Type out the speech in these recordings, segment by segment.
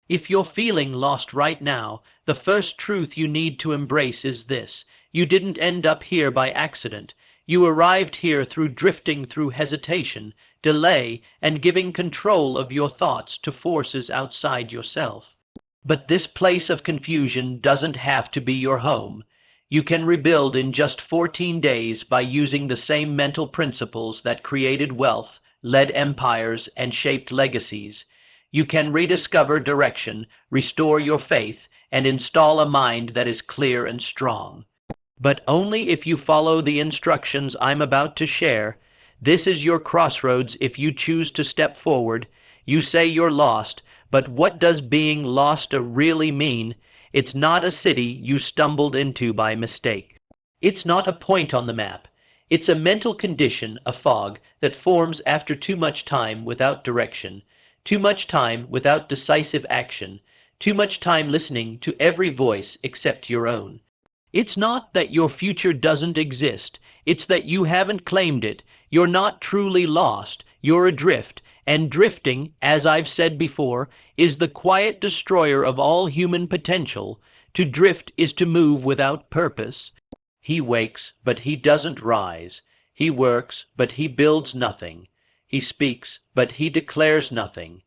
If you're feeling lost right now, the first truth you need to embrace is this: you didn't end up here by accident. You arrived here through drifting through hesitation, delay, and giving control of your thoughts to forces outside yourself. But this place of confusion doesn't have to be your home. You can rebuild in just 14 days by using the same mental principles that created wealth, led empires, and shaped legacies. You can rediscover direction, restore your faith, and install a mind that is clear and strong. But only if you follow the instructions I'm about to share. This is your crossroads if you choose to step forward. You say you're lost, but what does being lost really mean? It's not a city you stumbled into by mistake. It's not a point on the map. It's a mental condition, a fog, that forms after too much time without direction, too much time without decisive action, too much time listening to every voice except your own. It's not that your future doesn't exist. It's that you haven't claimed it. You're not truly lost. You're adrift. And drifting, as I've said before, is the quiet destroyer of all human potential. To drift is to move without purpose. He wakes, but he doesn't rise. He works, but he builds nothing. He speaks, but he declares nothing.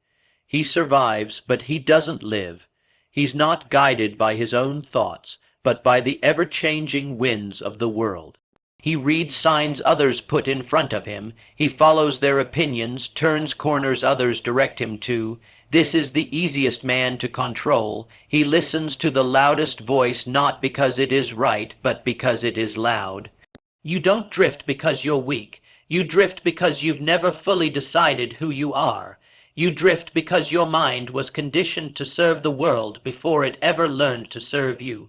He survives, but he doesn't live. He's not guided by his own thoughts, but by the ever-changing winds of the world. He reads signs others put in front of him. He follows their opinions, turns corners others direct him to. This is the easiest man to control. He listens to the loudest voice not because it is right, but because it is loud. You don't drift because you're weak. You drift because you've never fully decided who you are. You drift because your mind was conditioned to serve the world before it ever learned to serve you.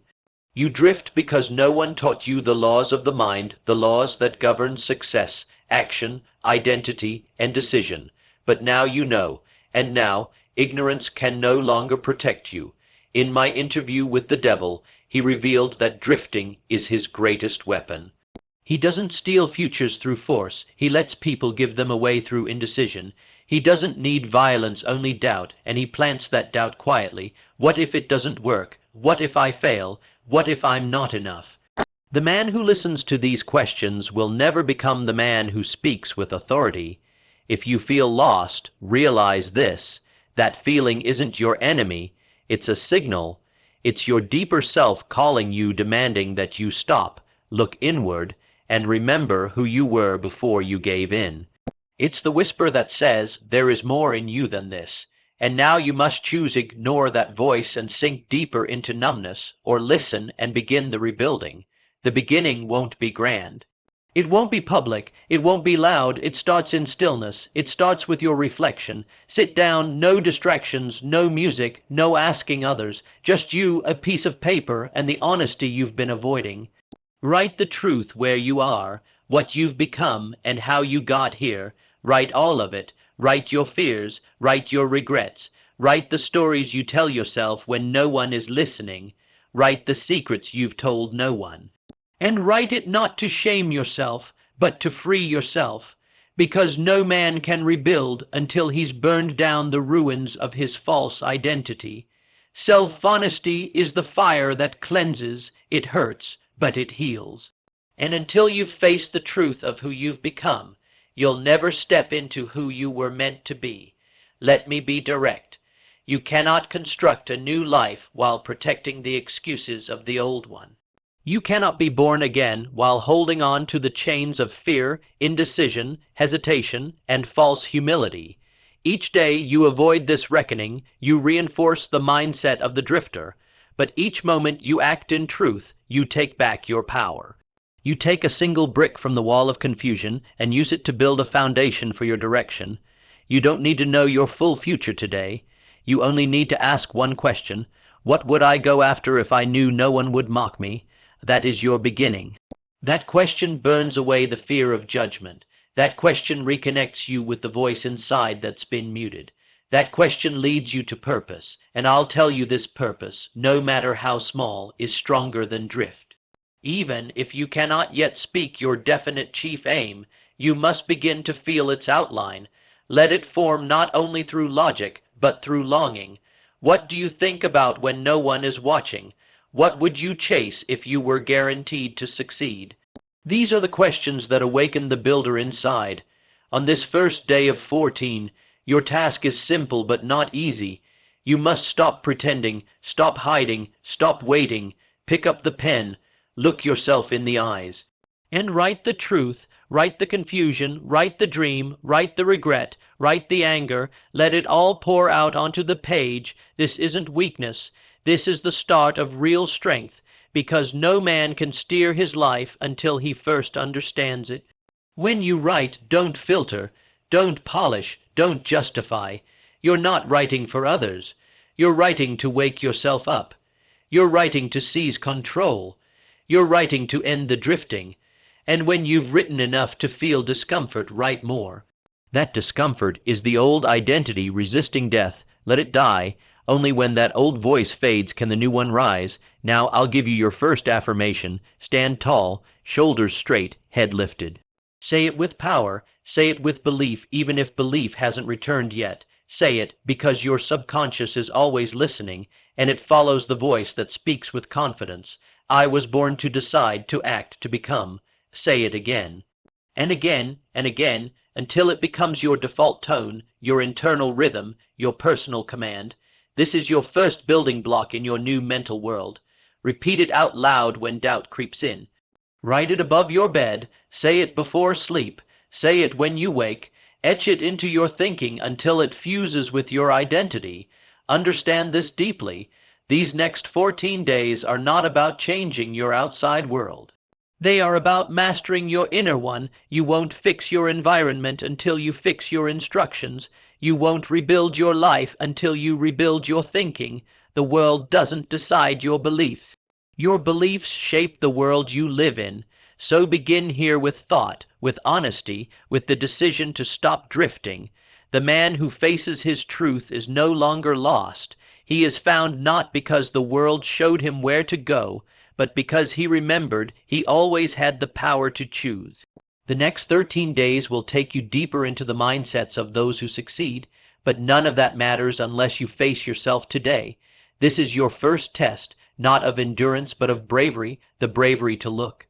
You drift because no one taught you the laws of the mind, the laws that govern success, action, identity, and decision. But now you know, and now ignorance can no longer protect you. In my interview with the devil, he revealed that drifting is his greatest weapon. He doesn't steal futures through force. He lets people give them away through indecision. He doesn't need violence, only doubt, and he plants that doubt quietly. What if it doesn't work? What if I fail? What if I'm not enough? The man who listens to these questions will never become the man who speaks with authority. If you feel lost, realize this: that feeling isn't your enemy. It's a signal. It's your deeper self calling you, demanding that you stop, look inward, and remember who you were before you gave in. It's the whisper that says, there is more in you than this. And now you must choose ignore that voice and sink deeper into numbness, or listen and begin the rebuilding. The beginning won't be grand. It won't be public. It won't be loud. It starts in stillness. It starts with your reflection. Sit down, no distractions, no music, no asking others. Just you, a piece of paper, and the honesty you've been avoiding. Write the truth where you are, what you've become, and how you got here. Write all of it. Write your fears, write your regrets, write the stories you tell yourself when no one is listening, write the secrets you've told no one. And write it not to shame yourself, but to free yourself, because no man can rebuild until he's burned down the ruins of his false identity. Self-honesty is the fire that cleanses. It hurts, but it heals. And until you've faced the truth of who you've become, you'll never step into who you were meant to be. Let me be direct. You cannot construct a new life while protecting the excuses of the old one. You cannot be born again while holding on to the chains of fear, indecision, hesitation, and false humility. Each day you avoid this reckoning, you reinforce the mindset of the drifter. But each moment you act in truth, you take back your power. You take a single brick from the wall of confusion and use it to build a foundation for your direction. You don't need to know your full future today. You only need to ask one question: what would I go after if I knew no one would mock me? That is your beginning. That question burns away the fear of judgment. That question reconnects you with the voice inside that's been muted. That question leads you to purpose, and I'll tell you this purpose, no matter how small, is stronger than drift. Even if you cannot yet speak your definite chief aim, you must begin to feel its outline. Let it form not only through logic, but through longing. What do you think about when no one is watching? What would you chase if you were guaranteed to succeed? These are the questions that awaken the builder inside. On this first day of 14, your task is simple but not easy. You must stop pretending, stop hiding, stop waiting, pick up the pen, look yourself in the eyes, and write the truth, write the confusion, write the dream, write the regret, write the anger, let it all pour out onto the page. This isn't weakness. This is the start of real strength, because no man can steer his life until he first understands it. When you write, don't filter, don't polish, don't justify. You're not writing for others. You're writing to wake yourself up. You're writing to seize control. You're writing to end the drifting. And when you've written enough to feel discomfort, write more. That discomfort is the old identity resisting death. Let it die. Only when that old voice fades can the new one rise. Now I'll give you your first affirmation. Stand tall, shoulders straight, head lifted. Say it with power. Say it with belief, even if belief hasn't returned yet. Say it because your subconscious is always listening, and it follows the voice that speaks with confidence. I was born to decide, to act, to become. Say it again, and again, and again, until it becomes your default tone, your internal rhythm, your personal command. This is your first building block in your new mental world. Repeat it out loud when doubt creeps in. Write it above your bed. Say it before sleep. Say it when you wake. Etch it into your thinking until it fuses with your identity. Understand this deeply. These next 14 days are not about changing your outside world. They are about mastering your inner one. You won't fix your environment until you fix your instructions. You won't rebuild your life until you rebuild your thinking. The world doesn't decide your beliefs. Your beliefs shape the world you live in. So begin here with thought, with honesty, with the decision to stop drifting. The man who faces his truth is no longer lost. He is found not because the world showed him where to go, but because he remembered he always had the power to choose. The next 13 days will take you deeper into the mindsets of those who succeed, but none of that matters unless you face yourself today. This is your first test, not of endurance but of bravery, the bravery to look.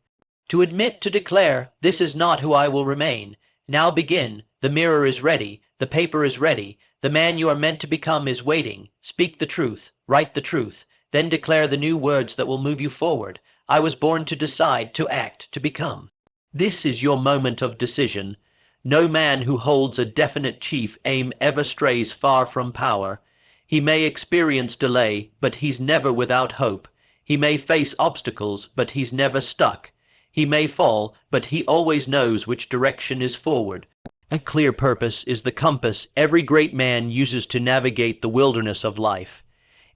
To admit, to declare, this is not who I will remain. Now begin. The mirror is ready. The paper is ready. The man you are meant to become is waiting. Speak the truth. Write the truth. Then declare the new words that will move you forward. I was born to decide, to act, to become. This is your moment of decision. No man who holds a definite chief aim ever strays far from power. He may experience delay, but he's never without hope. He may face obstacles, but he's never stuck. He may fall, but he always knows which direction is forward. A clear purpose is the compass every great man uses to navigate the wilderness of life.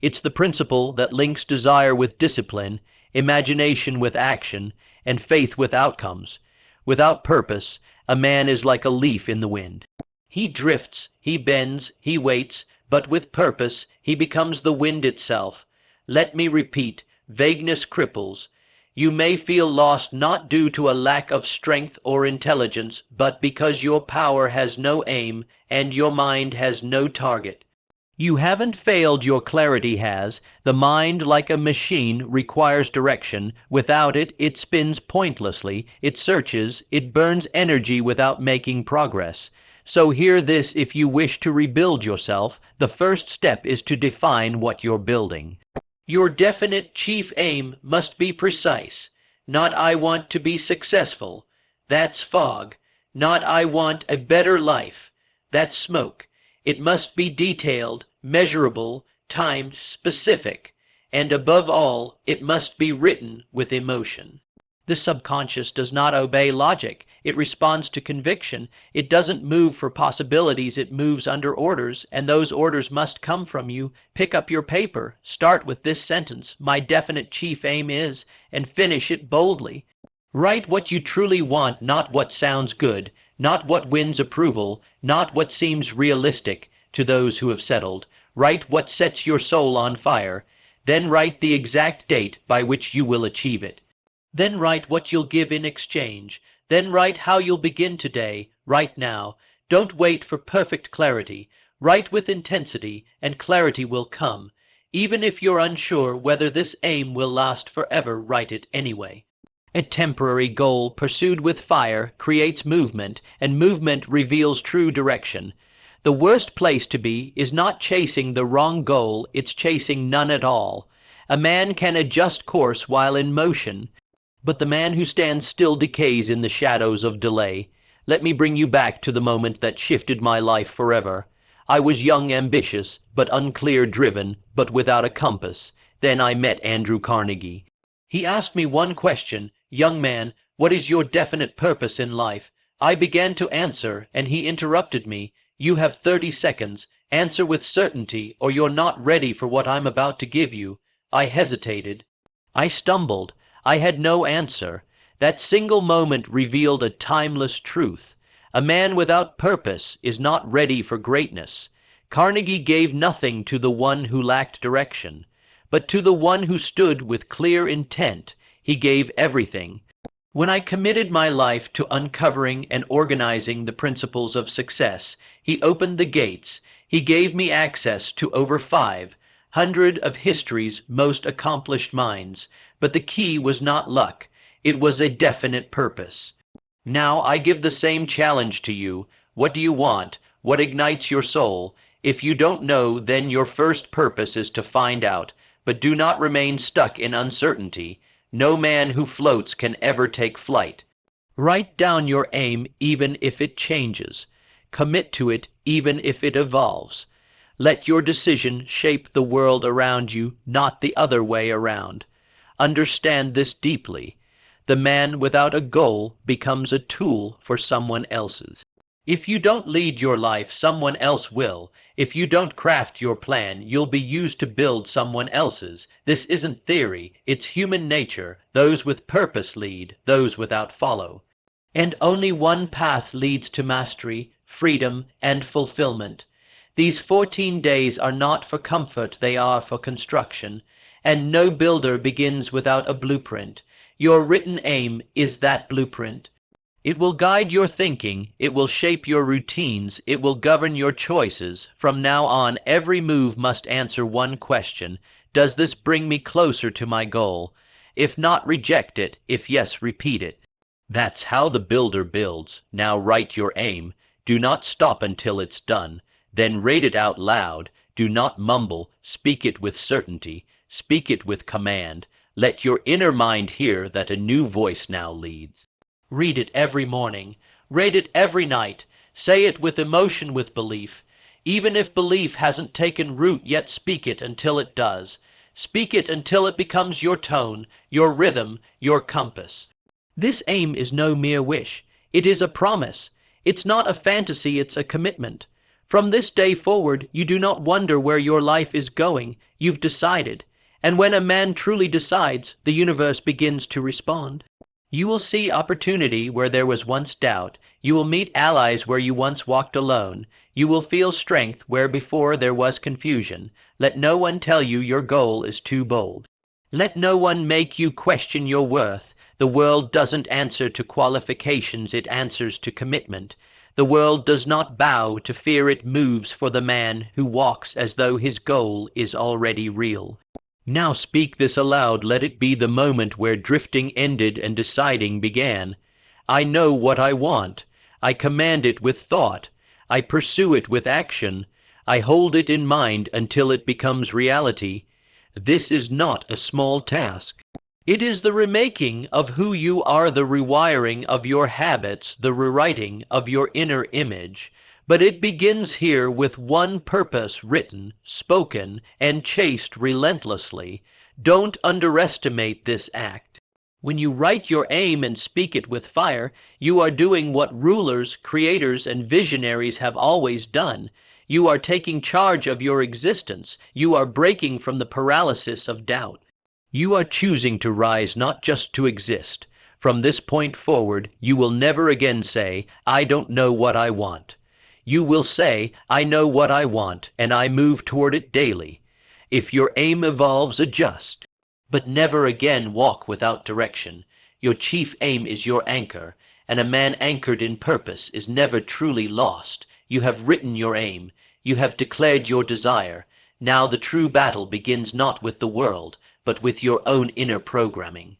It's the principle that links desire with discipline, imagination with action, and faith with outcomes. Without purpose, a man is like a leaf in the wind. He drifts, he bends, he waits, but with purpose, he becomes the wind itself. Let me repeat, vagueness cripples. You may feel lost not due to a lack of strength or intelligence, but because your power has no aim and your mind has no target. You haven't failed, your clarity has. The mind, like a machine, requires direction. Without it, it spins pointlessly. It searches. It burns energy without making progress. So hear this: if you wish to rebuild yourself, the first step is to define what you're building. Your definite chief aim must be precise. Not I want to be successful. That's fog. Not I want a better life. That's smoke. It must be detailed, measurable, timed, specific, and above all, it must be written with emotion. The subconscious does not obey logic. It responds to conviction. It doesn't move for possibilities. It moves under orders, and those orders must come from you. Pick up your paper. Start with this sentence: my definite chief aim is, and finish it boldly. Write what you truly want, not what sounds good, not what wins approval, not what seems realistic to those who have settled. Write what sets your soul on fire. Then write the exact date by which you will achieve it. Then write what you'll give in exchange. Then write how you'll begin today, right now. Don't wait for perfect clarity. Write with intensity, and clarity will come. Even if you're unsure whether this aim will last forever, write it anyway. A temporary goal pursued with fire creates movement, and movement reveals true direction. The worst place to be is not chasing the wrong goal, it's chasing none at all. A man can adjust course while in motion, but the man who stands still decays in the shadows of delay. Let me bring you back to the moment that shifted my life forever. I was young, ambitious, but unclear, driven, but without a compass. Then I met Andrew Carnegie. He asked me one question: "Young man, what is your definite purpose in life?" I began to answer, and he interrupted me. "You have 30 seconds. Answer with certainty, or you're not ready for what I'm about to give you." I hesitated. I stumbled. I had no answer. That single moment revealed a timeless truth. A man without purpose is not ready for greatness. Carnegie gave nothing to the one who lacked direction, but to the one who stood with clear intent, he gave everything. When I committed my life to uncovering and organizing the principles of success, he opened the gates. He gave me access to over 500 of history's most accomplished minds. But the key was not luck. It was a definite purpose. Now I give the same challenge to you. What do you want? What ignites your soul? If you don't know, then your first purpose is to find out. But do not remain stuck in uncertainty. No man who floats can ever take flight. Write down your aim even if it changes. Commit to it even if it evolves. Let your decision shape the world around you, not the other way around. Understand this deeply. The man without a goal becomes a tool for someone else's. If you don't lead your life, someone else will. If you don't craft your plan, you'll be used to build someone else's. This isn't theory, it's human nature. Those with purpose lead, those without follow. And only one path leads to mastery, freedom, and fulfillment. These 14 days are not for comfort, they are for construction. And no builder begins without a blueprint. Your written aim is that blueprint. It will guide your thinking, it will shape your routines, it will govern your choices. From now on, every move must answer one question: does this bring me closer to my goal? If not, reject it. If yes, repeat it. That's how the builder builds. Now write your aim. Do not stop until it's done. Then rate it out loud. Do not mumble. Speak it with certainty. Speak it with command. Let your inner mind hear that a new voice now leads. Read it every morning. Read it every night. Say it with emotion, with belief. Even if belief hasn't taken root yet, speak it until it does. Speak it until it becomes your tone, your rhythm, your compass. This aim is no mere wish. It is a promise. It's not a fantasy, it's a commitment. From this day forward, you do not wonder where your life is going. You've decided. And when a man truly decides, the universe begins to respond. You will see opportunity where there was once doubt. You will meet allies where you once walked alone. You will feel strength where before there was confusion. Let no one tell you your goal is too bold. Let no one make you question your worth. The world doesn't answer to qualifications, it answers to commitment. The world does not bow to fear, it moves for the man who walks as though his goal is already real. Now speak this aloud, let it be the moment where drifting ended and deciding began. I know what I want. I command it with thought. I pursue it with action. I hold it in mind until it becomes reality. This is not a small task. It is the remaking of who you are, the rewiring of your habits, the rewriting of your inner image. But it begins here with one purpose written, spoken, and chased relentlessly. Don't underestimate this act. When you write your aim and speak it with fire, you are doing what rulers, creators, and visionaries have always done. You are taking charge of your existence. You are breaking from the paralysis of doubt. You are choosing to rise, not just to exist. From this point forward, you will never again say, "I don't know what I want." You will say, "I know what I want, and I move toward it daily." If your aim evolves, adjust. But never again walk without direction. Your chief aim is your anchor, and a man anchored in purpose is never truly lost. You have written your aim. You have declared your desire. Now the true battle begins not with the world, but with your own inner programming.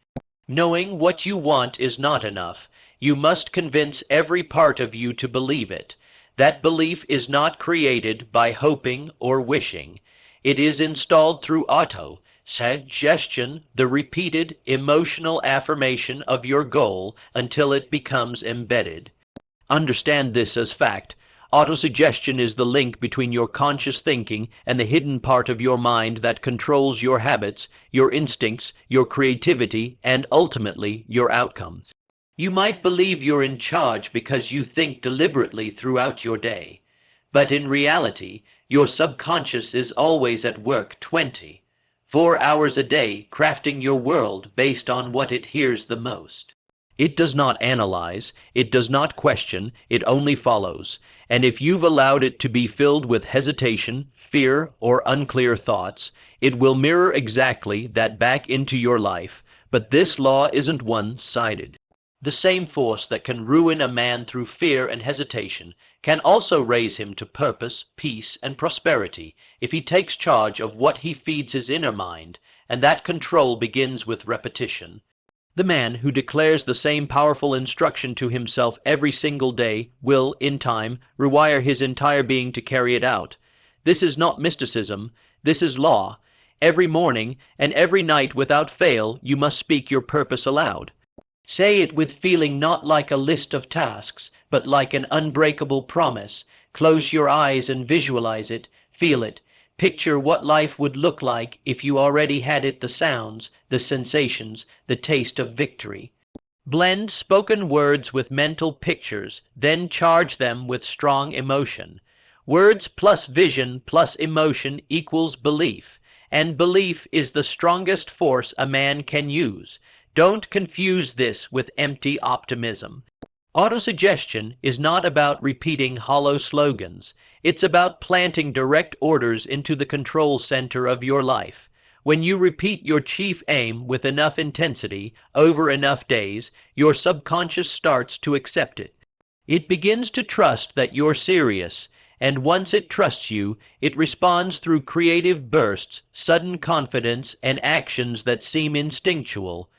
Knowing what you want is not enough. You must convince every part of you to believe it. That belief is not created by hoping or wishing. It is installed through autosuggestion, the repeated emotional affirmation of your goal until it becomes embedded. Understand this as fact. Autosuggestion is the link between your conscious thinking and the hidden part of your mind that controls your habits, your instincts, your creativity, and ultimately your outcomes. You might believe you're in charge because you think deliberately throughout your day. But in reality, your subconscious is always at work 24 hours a day crafting your world based on what it hears the most. It does not analyze, it does not question, it only follows. And if you've allowed it to be filled with hesitation, fear, or unclear thoughts, it will mirror exactly that back into your life. But this law isn't one-sided. The same force that can ruin a man through fear and hesitation can also raise him to purpose, peace, and prosperity if he takes charge of what he feeds his inner mind, and that control begins with repetition. The man who declares the same powerful instruction to himself every single day will, in time, rewire his entire being to carry it out. This is not mysticism, this is law. Every morning and every night without fail you must speak your purpose aloud. Say it with feeling not like a list of tasks, but like an unbreakable promise. Close your eyes and visualize it, feel it. Picture what life would look like if you already had it, the sounds, the sensations, the taste of victory. Blend spoken words with mental pictures, then charge them with strong emotion. Words plus vision plus emotion equals belief, and belief is the strongest force a man can use. Don't confuse this with empty optimism. Autosuggestion is not about repeating hollow slogans. It's about planting direct orders into the control center of your life. When you repeat your chief aim with enough intensity, over enough days, your subconscious starts to accept it. It begins to trust that you're serious, and once it trusts you, it responds through creative bursts, sudden confidence, and actions that seem instinctual.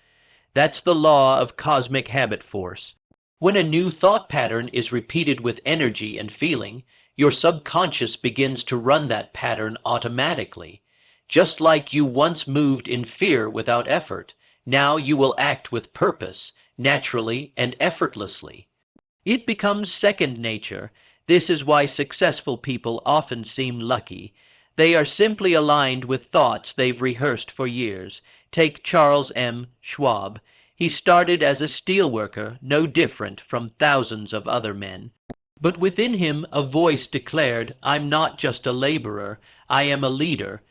That's the law of cosmic habit force. When a new thought pattern is repeated with energy and feeling, your subconscious begins to run that pattern automatically. Just like you once moved in fear without effort, now you will act with purpose, naturally and effortlessly. It becomes second nature. This is why successful people often seem lucky. They are simply aligned with thoughts they've rehearsed for years. Take Charles M. Schwab. He started as a steelworker, no different from thousands of other men. But within him a voice declared, "I'm not just a laborer, I am a leader."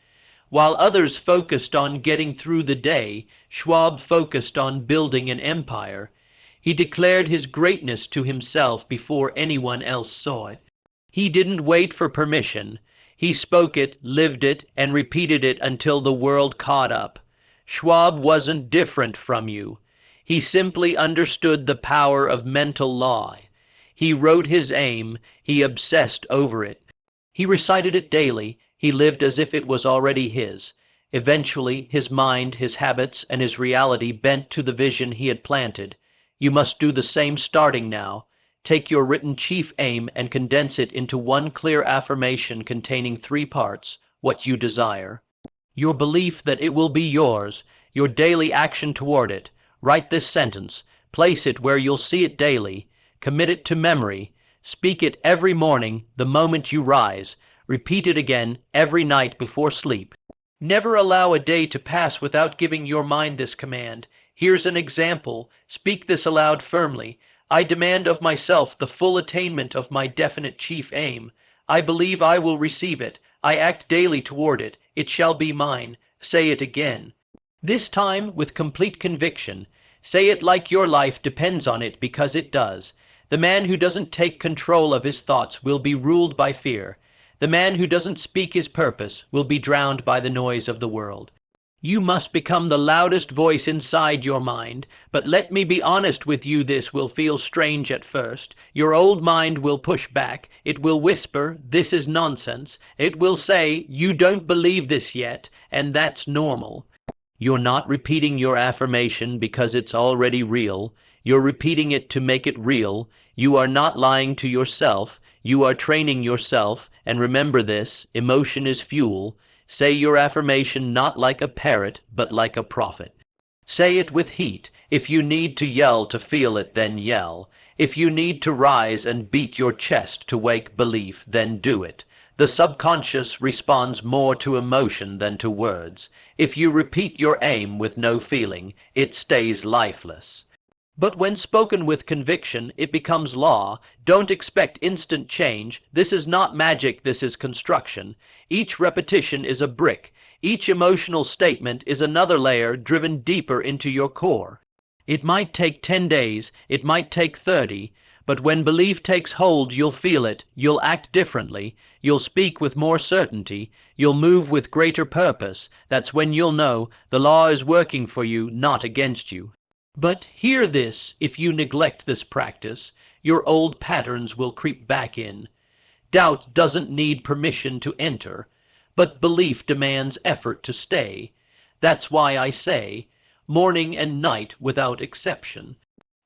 While others focused on getting through the day, Schwab focused on building an empire. He declared his greatness to himself before anyone else saw it. He didn't wait for permission. He spoke it, lived it, and repeated it until the world caught up. Schwab wasn't different from you. He simply understood the power of mental law. He wrote his aim, he obsessed over it. He recited it daily, he lived as if it was already his. Eventually, his mind, his habits, and his reality bent to the vision he had planted. You must do the same starting now. Take your written chief aim and condense it into one clear affirmation containing 3 parts: what you desire, your belief that it will be yours, your daily action toward it. Write this sentence, place it where you'll see it daily, commit it to memory, speak it every morning the moment you rise, repeat it again every night before sleep. Never allow a day to pass without giving your mind this command. Here's an example. Speak this aloud firmly. I demand of myself the full attainment of my definite chief aim. I believe I will receive it. I act daily toward it. It shall be mine. Say it again. This time with complete conviction. Say it like your life depends on it, because it does. The man who doesn't take control of his thoughts will be ruled by fear. The man who doesn't speak his purpose will be drowned by the noise of the world. You must become the loudest voice inside your mind. But let me be honest with you, this will feel strange at first. Your old mind will push back. It will whisper, "This is nonsense." It will say, "You don't believe this yet," and that's normal. You're not repeating your affirmation because it's already real. You're repeating it to make it real. You are not lying to yourself. You are training yourself, and remember this, emotion is fuel. Say your affirmation not like a parrot, but like a prophet. Say it with heat. If you need to yell to feel it, then yell. If you need to rise and beat your chest to wake belief, then do it. The subconscious responds more to emotion than to words. If you repeat your aim with no feeling, it stays lifeless. But when spoken with conviction, it becomes law. Don't expect instant change. This is not magic, this is construction. Each repetition is a brick. Each emotional statement is another layer driven deeper into your core. It might take 10 days, it might take 30, but when belief takes hold, you'll feel it, you'll act differently, you'll speak with more certainty, you'll move with greater purpose. That's when you'll know the law is working for you, not against you. But hear this, if you neglect this practice, your old patterns will creep back in. Doubt doesn't need permission to enter, but belief demands effort to stay. That's why I say, morning and night without exception.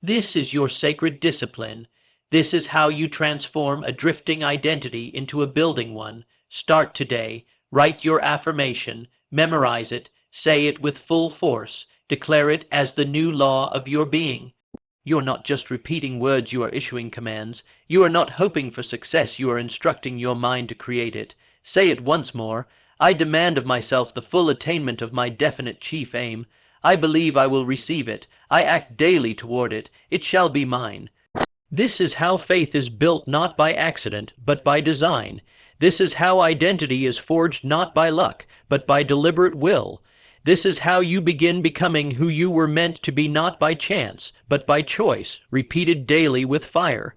This is your sacred discipline. This is how you transform a drifting identity into a building one. Start today. Write your affirmation. Memorize it. Say it with full force. Declare it as the new law of your being. You are not just repeating words, you are issuing commands. You are not hoping for success, you are instructing your mind to create it. Say it once more. I demand of myself the full attainment of my definite chief aim. I believe I will receive it. I act daily toward it. It shall be mine. This is how faith is built, not by accident, but by design. This is how identity is forged, not by luck, but by deliberate will. This is how you begin becoming who you were meant to be, not by chance, but by choice, repeated daily with fire.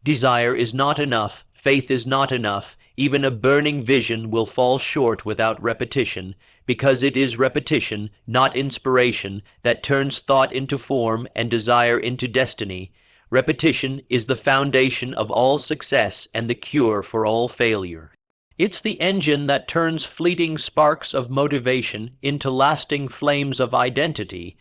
Desire is not enough. Faith is not enough. Even a burning vision will fall short without repetition, because it is repetition, not inspiration, that turns thought into form and desire into destiny. Repetition is the foundation of all success and the cure for all failure. It's the engine that turns fleeting sparks of motivation into lasting flames of identity.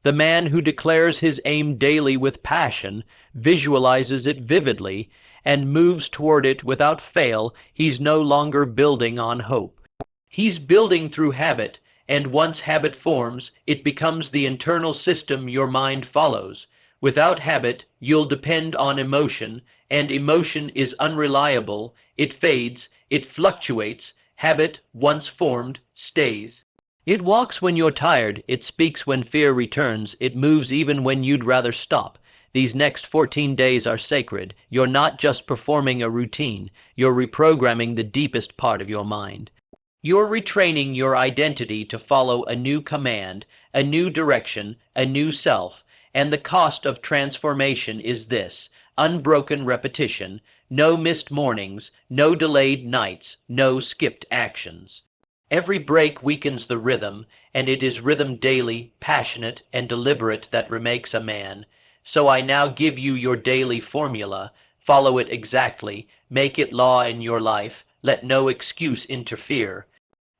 The man who declares his aim daily with passion, visualizes it vividly, and moves toward it without fail. He's no longer building on hope. He's building through habit, and once habit forms, it becomes the internal system your mind follows. Without habit, you'll depend on emotion, and emotion is unreliable. It fades, it fluctuates. Habit, once formed, stays. It walks when you're tired, it speaks when fear returns, it moves even when you'd rather stop. These next 14 days are sacred. You're not just performing a routine, you're reprogramming the deepest part of your mind. You're retraining your identity to follow a new command, a new direction, a new self. And the cost of transformation is this: unbroken repetition, no missed mornings, no delayed nights, no skipped actions. Every break weakens the rhythm, and it is rhythm daily, passionate, and deliberate that remakes a man. So I now give you your daily formula. Follow it exactly. Make it law in your life. Let no excuse interfere.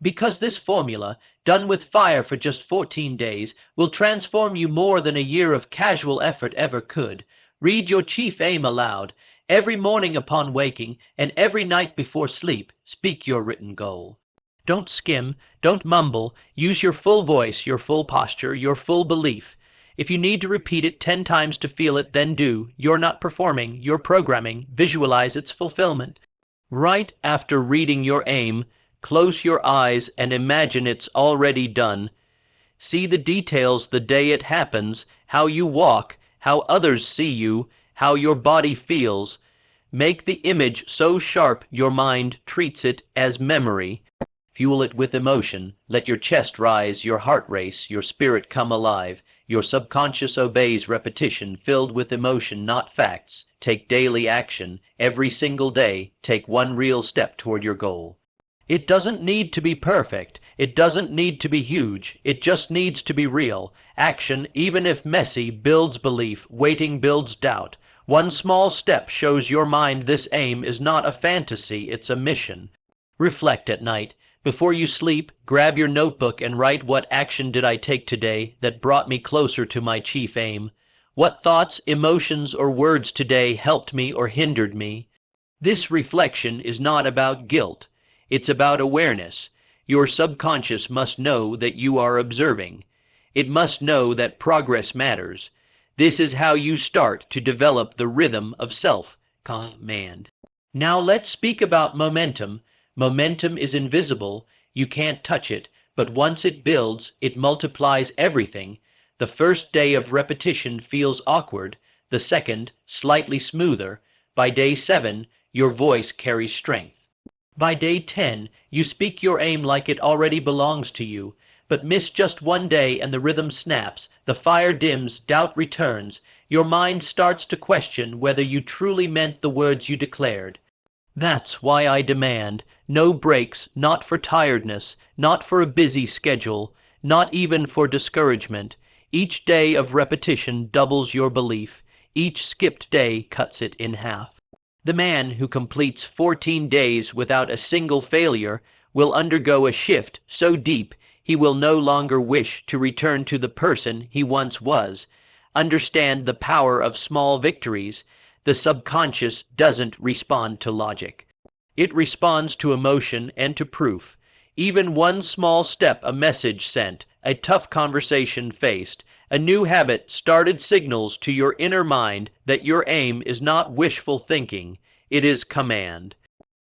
Because this formula, done with fire for just 14 days, will transform you more than a year of casual effort ever could. Read your chief aim aloud. Every morning upon waking, and every night before sleep, speak your written goal. Don't skim, don't mumble. Use your full voice, your full posture, your full belief. If you need to repeat it 10 times to feel it, then do. You're not performing, you're programming. Visualize its fulfillment. Right after reading your aim, close your eyes and imagine it's already done. See the details the day it happens, how you walk, how others see you, how your body feels. Make the image so sharp your mind treats it as memory. Fuel it with emotion. Let your chest rise, your heart race, your spirit come alive. Your subconscious obeys repetition filled with emotion, not facts. Take daily action. Every single day, take one real step toward your goal. It doesn't need to be perfect. It doesn't need to be huge. It just needs to be real. Action, even if messy, builds belief. Waiting builds doubt. One small step shows your mind this aim is not a fantasy, it's a mission. Reflect at night. Before you sleep, grab your notebook and write, what action did I take today that brought me closer to my chief aim? What thoughts, emotions, or words today helped me or hindered me? This reflection is not about guilt. It's about awareness. Your subconscious must know that you are observing. It must know that progress matters. This is how you start to develop the rhythm of self-command. Now let's speak about momentum. Momentum is invisible. You can't touch it, but once it builds, it multiplies everything. The first day of repetition feels awkward, the second, slightly smoother. By day 7, your voice carries strength. By day 10, you speak your aim like it already belongs to you, but miss just one day and the rhythm snaps, the fire dims, doubt returns. Your mind starts to question whether you truly meant the words you declared. That's why I demand no breaks, not for tiredness, not for a busy schedule, not even for discouragement. Each day of repetition doubles your belief. Each skipped day cuts it in half. The man who completes 14 days without a single failure will undergo a shift so deep he will no longer wish to return to the person he once was. Understand the power of small victories. The subconscious doesn't respond to logic. It responds to emotion and to proof. Even one small step, a message sent, a tough conversation faced, a new habit started signals to your inner mind that your aim is not wishful thinking, it is command.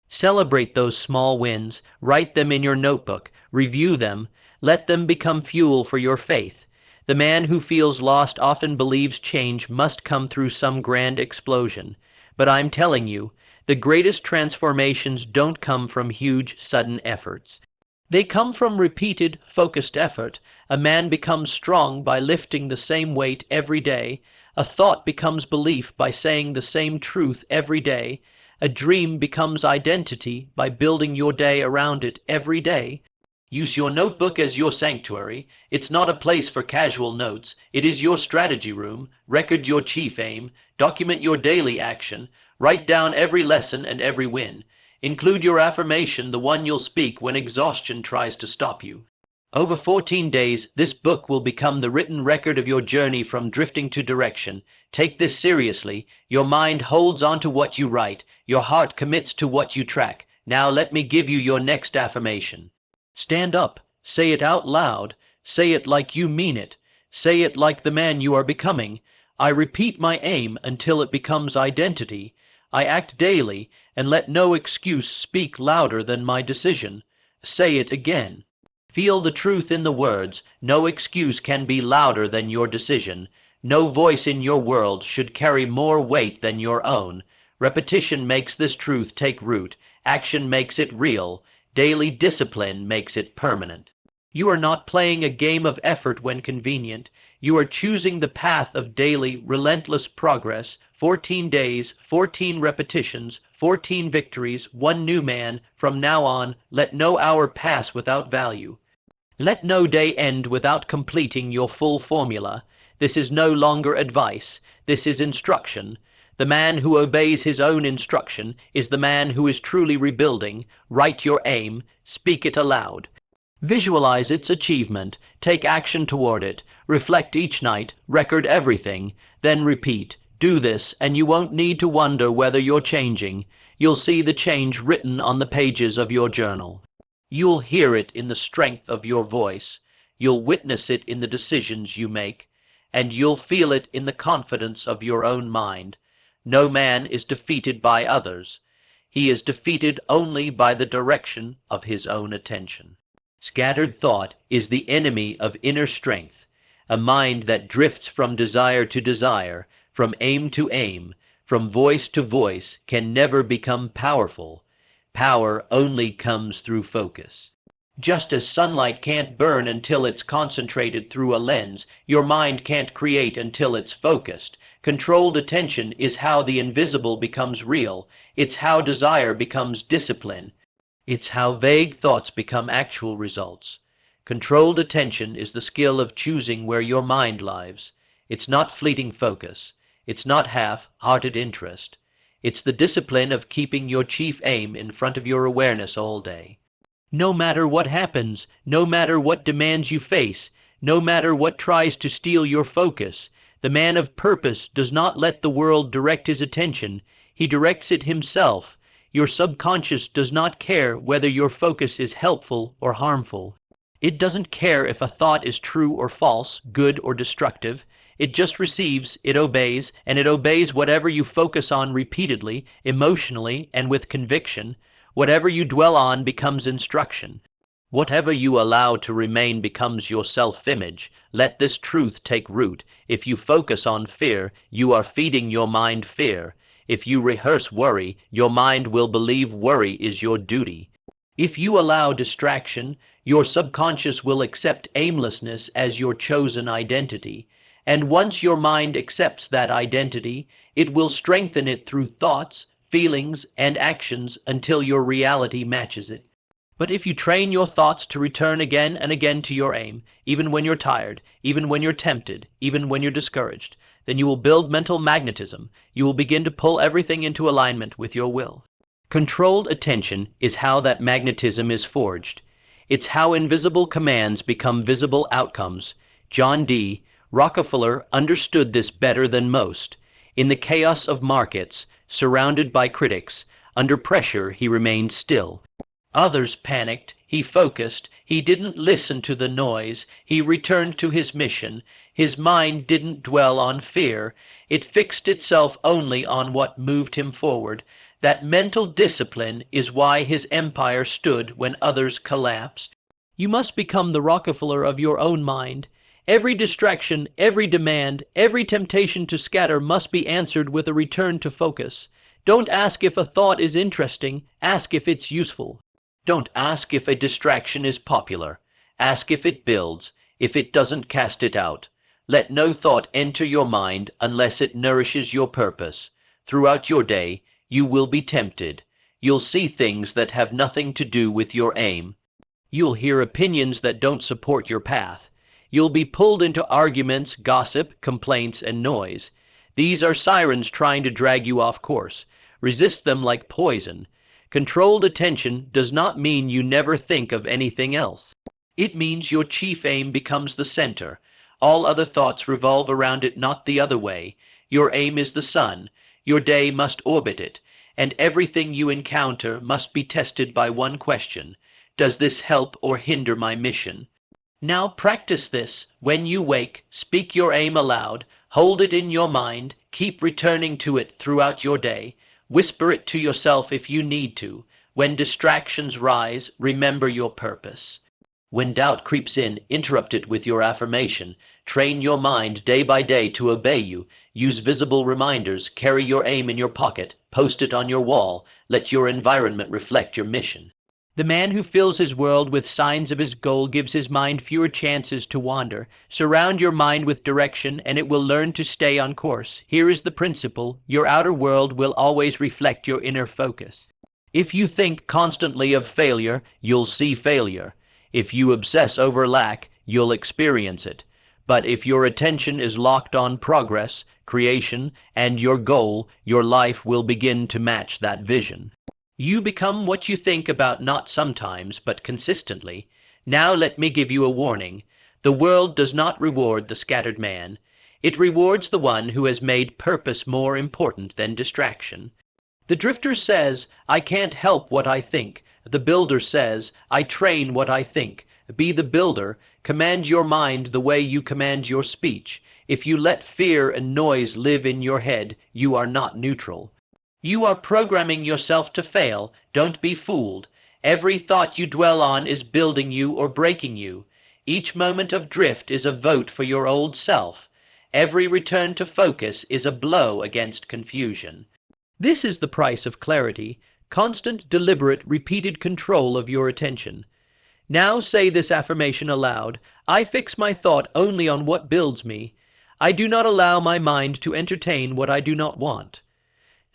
Celebrate those small wins, write them in your notebook, review them, let them become fuel for your faith. The man who feels lost often believes change must come through some grand explosion. But I'm telling you, the greatest transformations don't come from huge, sudden efforts. They come from repeated, focused effort. A man becomes strong by lifting the same weight every day. A thought becomes belief by saying the same truth every day. A dream becomes identity by building your day around it every day. Use your notebook as your sanctuary. It's not a place for casual notes. It is your strategy room. Record your chief aim. Document your daily action. Write down every lesson and every win. Include your affirmation, the one you'll speak when exhaustion tries to stop you. Over 14 days, this book will become the written record of your journey from drifting to direction. Take this seriously. Your mind holds on to what you write. Your heart commits to what you track. Now let me give you your next affirmation. Stand up. Say it out loud. Say it like you mean it. Say it like the man you are becoming. I repeat my aim until it becomes identity. I act daily, and let no excuse speak louder than my decision. Say it again. Feel the truth in the words. No excuse can be louder than your decision. No voice in your world should carry more weight than your own. Repetition makes this truth take root. Action makes it real. Daily discipline makes it permanent. You are not playing a game of effort when convenient. You are choosing the path of daily, relentless progress. 14 days, 14 repetitions, 14 victories, one new man. From now on, let no hour pass without value. Let no day end without completing your full formula. This is no longer advice. This is instruction. The man who obeys his own instruction is the man who is truly rebuilding. Write your aim. Speak it aloud. Visualize its achievement. Take action toward it. Reflect each night. Record everything. Then repeat. Do this, and you won't need to wonder whether you're changing. You'll see the change written on the pages of your journal. You'll hear it in the strength of your voice. You'll witness it in the decisions you make. And you'll feel it in the confidence of your own mind. No man is defeated by others. He is defeated only by the direction of his own attention. Scattered thought is the enemy of inner strength. A mind that drifts from desire to desire, from aim to aim, from voice to voice, can never become powerful. Power only comes through focus. Just as sunlight can't burn until it's concentrated through a lens, your mind can't create until it's focused. Controlled attention is how the invisible becomes real. It's how desire becomes discipline. It's how vague thoughts become actual results. Controlled attention is the skill of choosing where your mind lives. It's not fleeting focus. It's not half-hearted interest. It's the discipline of keeping your chief aim in front of your awareness all day. No matter what happens, no matter what demands you face, no matter what tries to steal your focus, the man of purpose does not let the world direct his attention. He directs it himself. Your subconscious does not care whether your focus is helpful or harmful. It doesn't care if a thought is true or false, good or destructive. It just receives, it obeys, and it obeys whatever you focus on repeatedly, emotionally, and with conviction. Whatever you dwell on becomes instruction. Whatever you allow to remain becomes your self-image. Let this truth take root. If you focus on fear, you are feeding your mind fear. If you rehearse worry, your mind will believe worry is your duty. If you allow distraction, your subconscious will accept aimlessness as your chosen identity. And once your mind accepts that identity, it will strengthen it through thoughts, feelings, and actions until your reality matches it. But if you train your thoughts to return again and again to your aim, even when you're tired, even when you're tempted, even when you're discouraged, then you will build mental magnetism. You will begin to pull everything into alignment with your will. Controlled attention is how that magnetism is forged. It's how invisible commands become visible outcomes. John D. Rockefeller understood this better than most. In the chaos of markets, surrounded by critics, under pressure he remained still. Others panicked. He focused. He didn't listen to the noise. He returned to his mission. His mind didn't dwell on fear. It fixed itself only on what moved him forward. That mental discipline is why his empire stood when others collapsed. You must become the Rockefeller of your own mind. Every distraction, every demand, every temptation to scatter must be answered with a return to focus. Don't ask if a thought is interesting. Ask if it's useful. Don't ask if a distraction is popular. Ask if it builds. If it doesn't, cast it out. Let no thought enter your mind unless it nourishes your purpose. Throughout your day, you will be tempted. You'll see things that have nothing to do with your aim. You'll hear opinions that don't support your path. You'll be pulled into arguments, gossip, complaints, and noise. These are sirens trying to drag you off course. Resist them like poison. Controlled attention does not mean you never think of anything else. It means your chief aim becomes the center. All other thoughts revolve around it, not the other way. Your aim is the sun. Your day must orbit it, and everything you encounter must be tested by one question. Does this help or hinder my mission? Now practice this. When you wake, speak your aim aloud. Hold it in your mind. Keep returning to it throughout your day. Whisper it to yourself if you need to. When distractions rise, remember your purpose. When doubt creeps in, interrupt it with your affirmation. Train your mind day by day to obey you. Use visible reminders. Carry your aim in your pocket. Post it on your wall. Let your environment reflect your mission. The man who fills his world with signs of his goal gives his mind fewer chances to wander. Surround your mind with direction, and it will learn to stay on course. Here is the principle. Your outer world will always reflect your inner focus. If you think constantly of failure, you'll see failure. If you obsess over lack, you'll experience it. But if your attention is locked on progress, creation, and your goal, your life will begin to match that vision. You become what you think about, not sometimes, but consistently. Now let me give you a warning. The world does not reward the scattered man. It rewards the one who has made purpose more important than distraction. The drifter says, I can't help what I think. The builder says, I train what I think. Be the builder. Command your mind the way you command your speech. If you let fear and noise live in your head, you are not neutral. You are programming yourself to fail. Don't be fooled. Every thought you dwell on is building you or breaking you. Each moment of drift is a vote for your old self. Every return to focus is a blow against confusion. This is the price of clarity, constant, deliberate, repeated control of your attention. Now say this affirmation aloud. I fix my thought only on what builds me. I do not allow my mind to entertain what I do not want.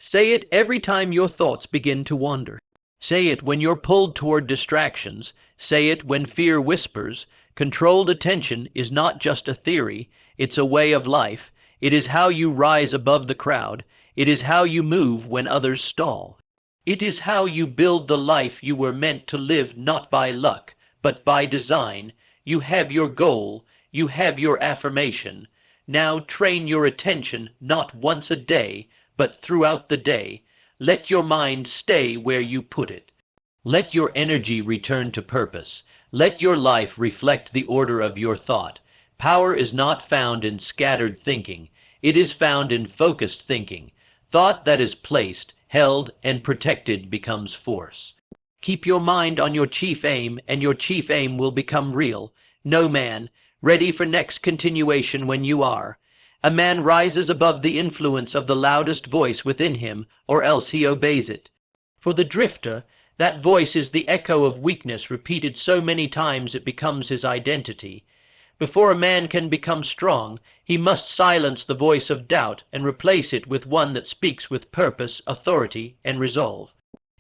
Say it every time your thoughts begin to wander. Say it when you're pulled toward distractions. Say it when fear whispers. Controlled attention is not just a theory, it's a way of life. It is how you rise above the crowd. It is how you move when others stall. It is how you build the life you were meant to live, not by luck, but by design. You have your goal. You have your affirmation. Now train your attention not once a day, but throughout the day. Let your mind stay where you put it. Let your energy return to purpose. Let your life reflect the order of your thought. Power is not found in scattered thinking. It is found in focused thinking. Thought that is placed, held, and protected becomes force. Keep your mind on your chief aim, and your chief aim will become real. No man, ready for next continuation when you are. A man rises above the influence of the loudest voice within him, or else he obeys it. For the drifter, that voice is the echo of weakness repeated so many times it becomes his identity. Before a man can become strong, he must silence the voice of doubt and replace it with one that speaks with purpose, authority, and resolve.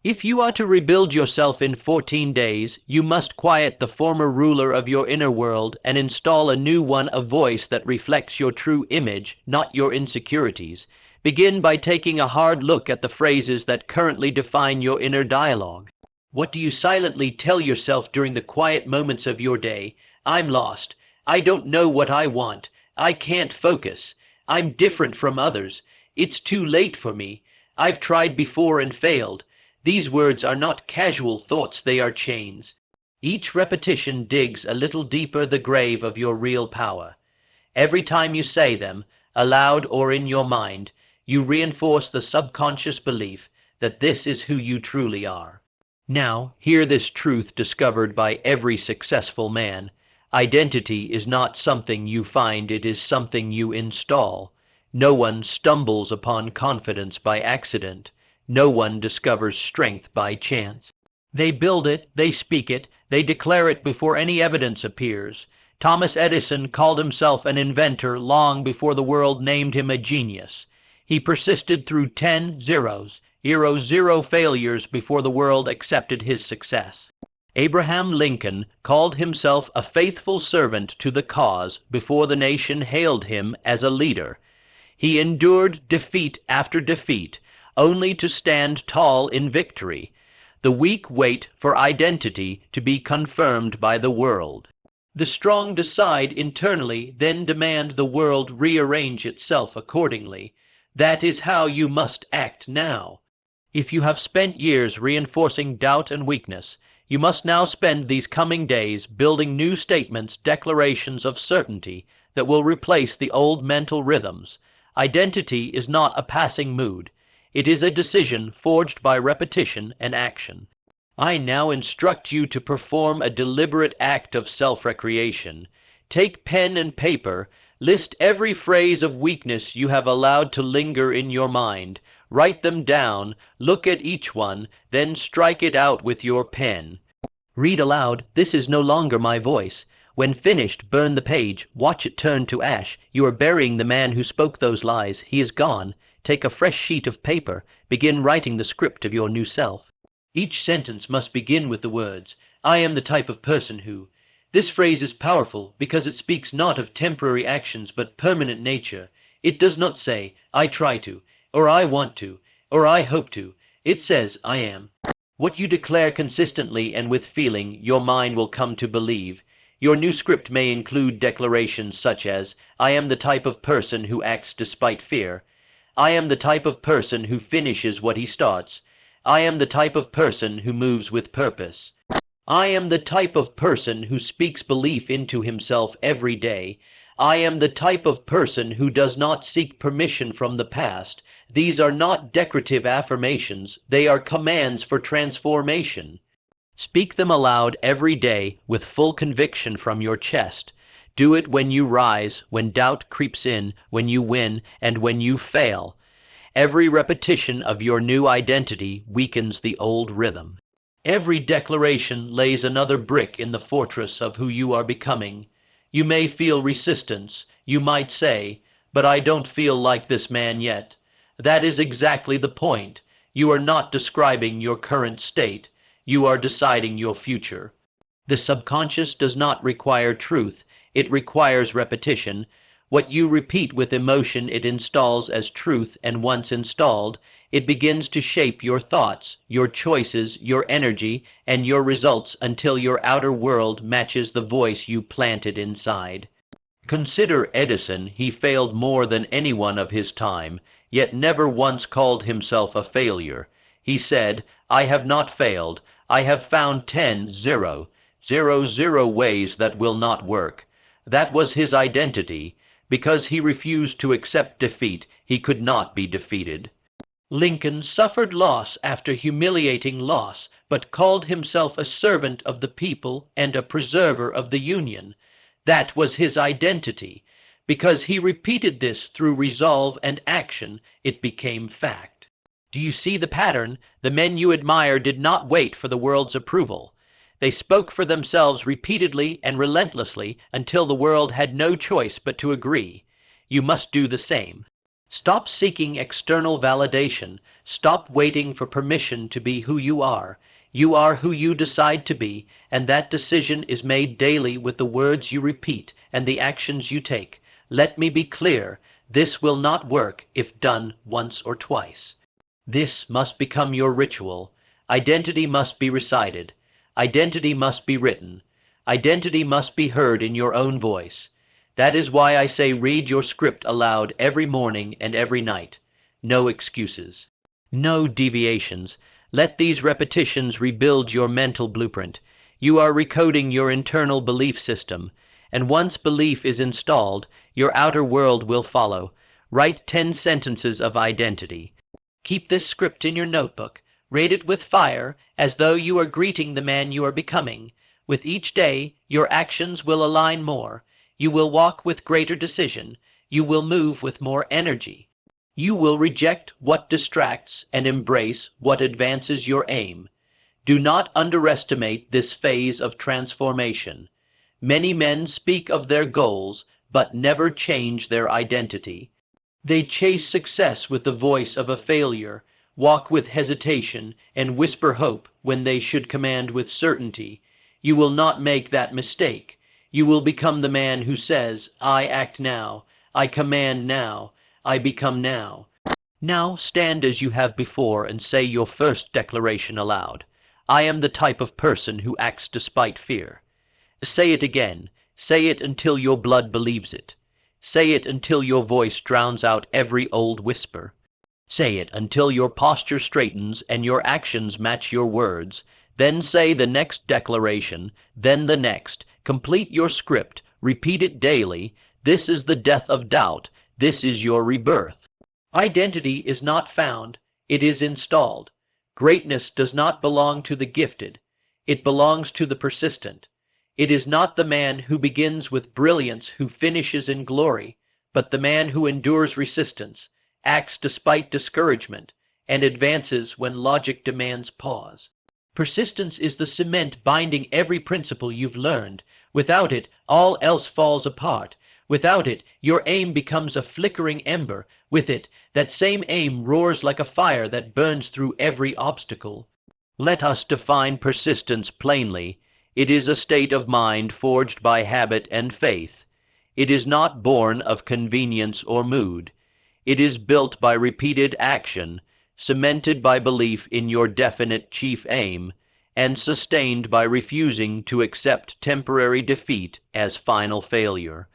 If you are to rebuild yourself in 14 days, you must quiet the former ruler of your inner world and install a new one, a voice that reflects your true image, not your insecurities. Begin by taking a hard look at the phrases that currently define your inner dialogue. What do you silently tell yourself during the quiet moments of your day? I'm lost. I don't know what I want. I can't focus. I'm different from others. It's too late for me. I've tried before and failed. These words are not casual thoughts, they are chains. Each repetition digs a little deeper the grave of your real power. Every time you say them, aloud or in your mind, you reinforce the subconscious belief that this is who you truly are. Now, hear this truth discovered by every successful man. Identity is not something you find, it is something you install. No one stumbles upon confidence by accident. No one discovers strength by chance. They build it, they speak it, they declare it before any evidence appears. Thomas Edison called himself an inventor long before the world named him a genius. He persisted through 10 zeros, zero failures before the world accepted his success. Abraham Lincoln called himself a faithful servant to the cause before the nation hailed him as a leader. He endured defeat after defeat, only to stand tall in victory. The weak wait for identity to be confirmed by the world. The strong decide internally, then demand the world rearrange itself accordingly. That is how you must act now. If you have spent years reinforcing doubt and weakness, you must now spend these coming days building new statements, declarations of certainty that will replace the old mental rhythms. Identity is not a passing mood. It is a decision forged by repetition and action. I now instruct you to perform a deliberate act of self-recreation. Take pen and paper, list every phrase of weakness you have allowed to linger in your mind, write them down, look at each one, then strike it out with your pen. Read aloud, "This is no longer my voice." When finished, burn the page, watch it turn to ash. You are burying the man who spoke those lies. He is gone. Take a fresh sheet of paper. Begin writing the script of your new self. Each sentence must begin with the words, "I am the type of person who." This phrase is powerful because it speaks not of temporary actions but permanent nature. It does not say, "I try to," or "I want to," or "I hope to." It says, "I am." What you declare consistently and with feeling, your mind will come to believe. Your new script may include declarations such as, "I am the type of person who acts despite fear." "I am the type of person who finishes what he starts." "I am the type of person who moves with purpose." "I am the type of person who speaks belief into himself every day." "I am the type of person who does not seek permission from the past." These are not decorative affirmations, they are commands for transformation. Speak them aloud every day with full conviction from your chest. Do it when you rise, when doubt creeps in, when you win, and when you fail. Every repetition of your new identity weakens the old rhythm. Every declaration lays another brick in the fortress of who you are becoming. You may feel resistance. You might say, "But I don't feel like this man yet." That is exactly the point. You are not describing your current state. You are deciding your future. The subconscious does not require truth. It requires repetition. What you repeat with emotion it installs as truth, and once installed, it begins to shape your thoughts, your choices, your energy, and your results until your outer world matches the voice you planted inside. Consider Edison. He failed more than anyone of his time, yet never once called himself a failure. He said, "I have not failed. I have found 10 ways that will not work." That was his identity. Because he refused to accept defeat, he could not be defeated. Lincoln suffered loss after humiliating loss, but called himself a servant of the people and a preserver of the Union. That was his identity. Because he repeated this through resolve and action, it became fact. Do you see the pattern? The men you admire did not wait for the world's approval. They spoke for themselves repeatedly and relentlessly until the world had no choice but to agree. You must do the same. Stop seeking external validation. Stop waiting for permission to be who you are. You are who you decide to be, and that decision is made daily with the words you repeat and the actions you take. Let me be clear. This will not work if done once or twice. This must become your ritual. Identity must be recited. Identity must be written. Identity must be heard in your own voice. That is why I say read your script aloud every morning and every night. No excuses. No deviations. Let these repetitions rebuild your mental blueprint. You are recoding your internal belief system, and once belief is installed, your outer world will follow. Write 10 sentences of identity. Keep this script in your notebook. Read it with fire, as though you are greeting the man you are becoming. With each day, your actions will align more. You will walk with greater decision. You will move with more energy. You will reject what distracts and embrace what advances your aim. Do not underestimate this phase of transformation. Many men speak of their goals, but never change their identity. They chase success with the voice of a failure, walk with hesitation, and whisper hope when they should command with certainty. You will not make that mistake. You will become the man who says, "I act now, I command now, I become now." Now stand as you have before and say your first declaration aloud. I am the type of person who acts despite fear. Say it again. Say it until your blood believes it. Say it until your voice drowns out every old whisper. Say it until your posture straightens and your actions match your words. Then say the next declaration, then the next. Complete your script. Repeat it daily. This is the death of doubt. This is your rebirth. Identity is not found. It is installed. Greatness does not belong to the gifted. It belongs to the persistent. It is not the man who begins with brilliance who finishes in glory, but the man who endures resistance, acts despite discouragement, and advances when logic demands pause. Persistence is the cement binding every principle you've learned. Without it, all else falls apart. Without it, your aim becomes a flickering ember. With it, that same aim roars like a fire that burns through every obstacle. Let us define persistence plainly. It is a state of mind forged by habit and faith. It is not born of convenience or mood. It is built by repeated action, cemented by belief in your definite chief aim, and sustained by refusing to accept temporary defeat as final failure.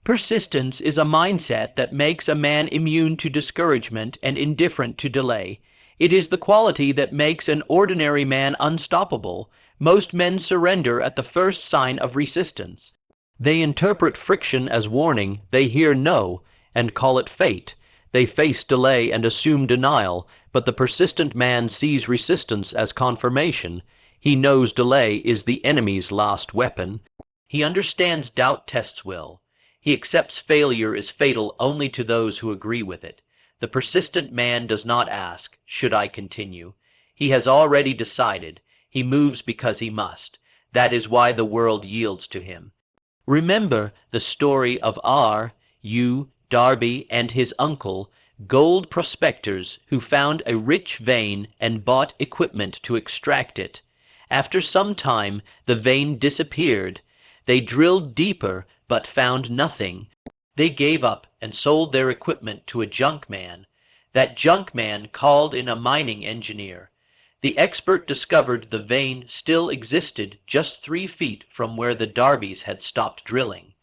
Persistence is a mindset that makes a man immune to discouragement and indifferent to delay. It is the quality that makes an ordinary man unstoppable. Most men surrender at the first sign of resistance. They interpret friction as warning, they hear no, and call it fate. They face delay and assume denial, but the persistent man sees resistance as confirmation. He knows delay is the enemy's last weapon. He understands doubt tests will. He accepts failure is fatal only to those who agree with it. The persistent man does not ask, "Should I continue?" He has already decided. He moves because he must. That is why the world yields to him. Remember the story of R. U. Darby and his uncle gold prospectors who found a rich vein and bought equipment to extract it. After some time, the vein disappeared. They drilled deeper, but found nothing. They gave up and sold their equipment to a junk man. That junk man called in a mining engineer. The expert discovered the vein still existed just 3 feet from where the Darbys had stopped drilling.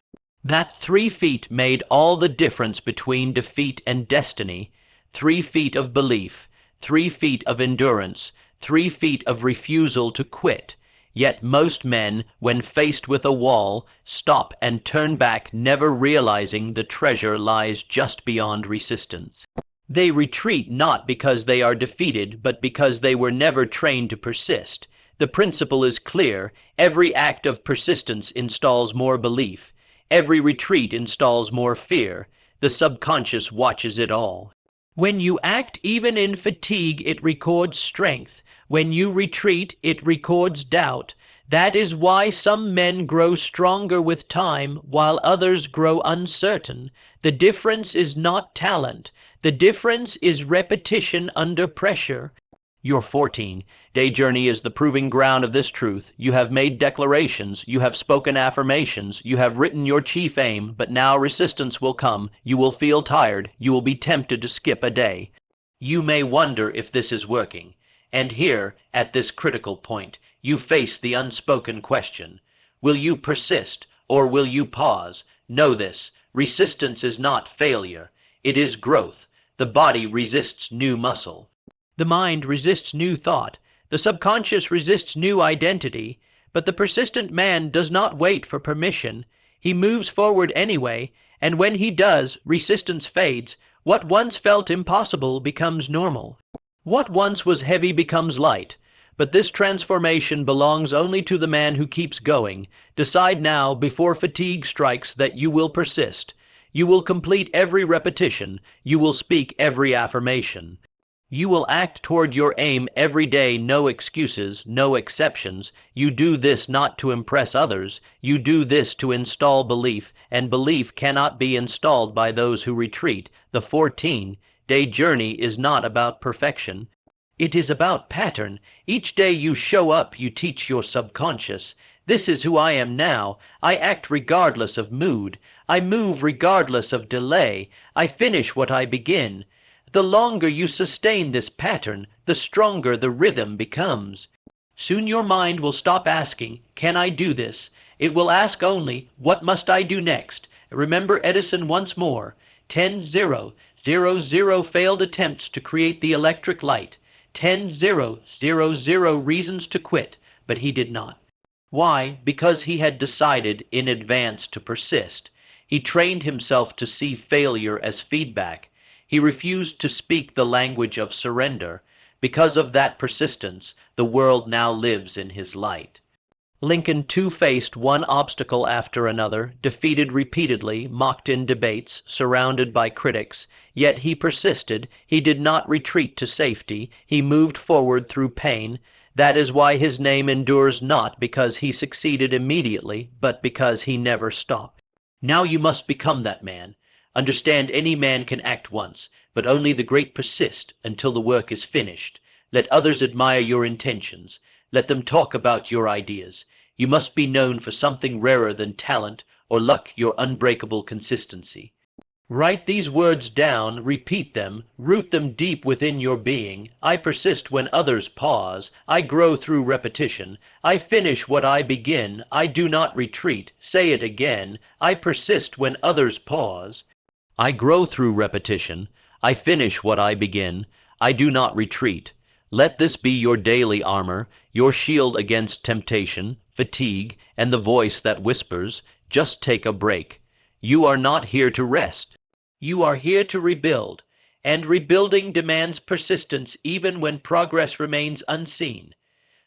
That 3 feet made all the difference between defeat and destiny. 3 feet of belief, 3 feet of endurance, 3 feet of refusal to quit. Yet most men, when faced with a wall, stop and turn back, never realizing the treasure lies just beyond resistance. They retreat not because they are defeated, but because they were never trained to persist. The principle is clear. Every act of persistence installs more belief. Every retreat installs more fear. The subconscious watches it all. When you act even in fatigue, it records strength. When you retreat, it records doubt. That is why some men grow stronger with time, while others grow uncertain. The difference is not talent. The difference is repetition under pressure. Your 14-day journey is the proving ground of this truth. You have made declarations, you have spoken affirmations, you have written your chief aim, but now resistance will come. You will feel tired. You will be tempted to skip a day. You may wonder if this is working. And here, at this critical point, you face the unspoken question. Will you persist, or will you pause? Know this, resistance is not failure. It is growth. The body resists new muscle. The mind resists new thought. The subconscious resists new identity. But the persistent man does not wait for permission. He moves forward anyway, and when he does, resistance fades. What once felt impossible becomes normal. What once was heavy becomes light. But this transformation belongs only to the man who keeps going. Decide now, before fatigue strikes, that you will persist. You will complete every repetition. You will speak every affirmation. You will act toward your aim every day, no excuses, no exceptions. You do this not to impress others. You do this to install belief, and belief cannot be installed by those who retreat. The 14-day journey is not about perfection. It is about pattern. Each day you show up, you teach your subconscious. This is who I am now. I act regardless of mood. I move regardless of delay. I finish what I begin. The longer you sustain this pattern, the stronger the rhythm becomes. Soon your mind will stop asking, "Can I do this?" It will ask only, "What must I do next?" Remember Edison once more. 10-0, 0 failed attempts to create the electric light. 10-0 reasons to quit, but he did not. Why? Because he had decided in advance to persist. He trained himself to see failure as feedback. He refused to speak the language of surrender. Because of that persistence, the world now lives in his light. Lincoln too faced one obstacle after another, defeated repeatedly, mocked in debates, surrounded by critics. Yet he persisted. He did not retreat to safety. He moved forward through pain. That is why his name endures, not because he succeeded immediately, but because he never stopped. Now you must become that man. Understand, any man can act once, but only the great persist until the work is finished. Let others admire your intentions. Let them talk about your ideas. You must be known for something rarer than talent or luck, your unbreakable consistency. Write these words down, repeat them, root them deep within your being. I persist when others pause. I grow through repetition. I finish what I begin. I do not retreat. Say it again. I persist when others pause. I grow through repetition. I finish what I begin. I do not retreat. Let this be your daily armor, your shield against temptation, fatigue, and the voice that whispers, "Just take a break." You are not here to rest. You are here to rebuild, and rebuilding demands persistence even when progress remains unseen.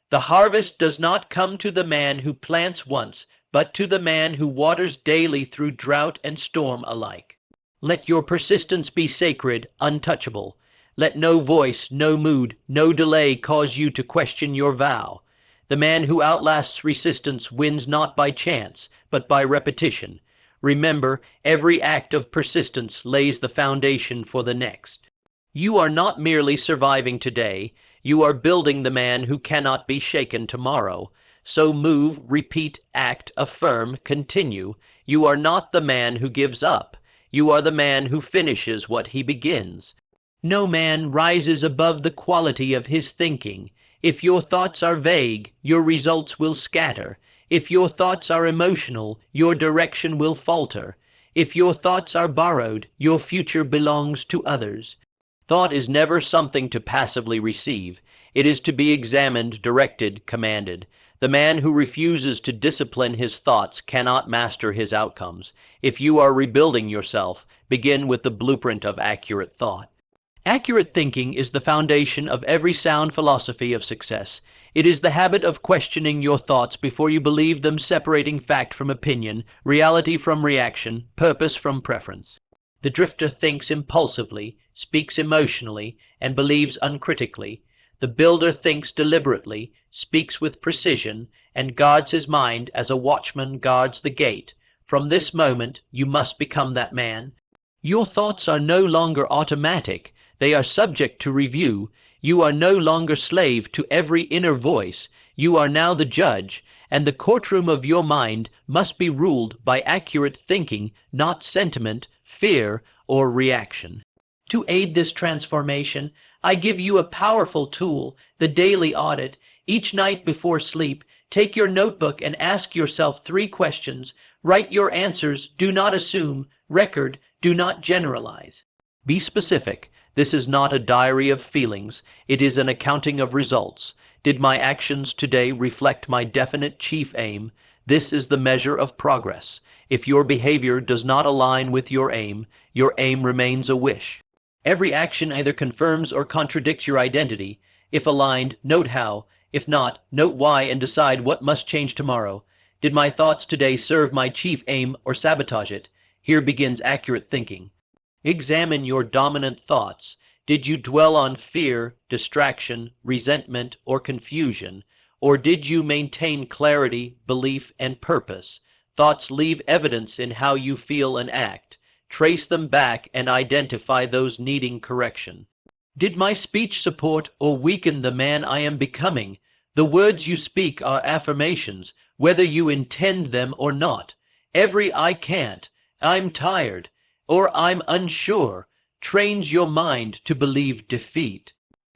The harvest does not come to the man who plants once, but to the man who waters daily through drought and storm alike. Let your persistence be sacred, untouchable. Let no voice, no mood, no delay cause you to question your vow. The man who outlasts resistance wins not by chance, but by repetition. Remember, every act of persistence lays the foundation for the next. You are not merely surviving today, you are building the man who cannot be shaken tomorrow. So move, repeat, act, affirm, continue. You are not the man who gives up. You are the man who finishes what he begins. No man rises above the quality of his thinking. If your thoughts are vague, your results will scatter. If your thoughts are emotional, your direction will falter. If your thoughts are borrowed, your future belongs to others. Thought is never something to passively receive. It is to be examined, directed, commanded. The man who refuses to discipline his thoughts cannot master his outcomes. If you are rebuilding yourself, begin with the blueprint of accurate thought. Accurate thinking is the foundation of every sound philosophy of success. It is the habit of questioning your thoughts before you believe them, separating fact from opinion, reality from reaction, purpose from preference. The drifter thinks impulsively, speaks emotionally, and believes uncritically. The builder thinks deliberately, speaks with precision, and guards his mind as a watchman guards the gate. From this moment, you must become that man. Your thoughts are no longer automatic. They are subject to review. You are no longer slave to every inner voice. You are now the judge, and the courtroom of your mind must be ruled by accurate thinking, not sentiment, fear, or reaction. To aid this transformation, I give you a powerful tool, the daily audit. Each night before sleep, take your notebook and ask yourself 3 questions. Write your answers, do not assume. Record, do not generalize. Be specific. This is not a diary of feelings. It is an accounting of results. Did my actions today reflect my definite chief aim? This is the measure of progress. If your behavior does not align with your aim remains a wish. Every action either confirms or contradicts your identity. If aligned, note how. If not, note why and decide what must change tomorrow. Did my thoughts today serve my chief aim or sabotage it? Here begins accurate thinking. Examine your dominant thoughts. Did you dwell on fear, distraction, resentment, or confusion? Or did you maintain clarity, belief, and purpose? Thoughts leave evidence in how you feel and act. Trace them back and identify those needing correction. Did my speech support or weaken the man I am becoming? The words you speak are affirmations, whether you intend them or not. Every "I can't," "I'm tired," or "I'm unsure" trains your mind to believe defeat.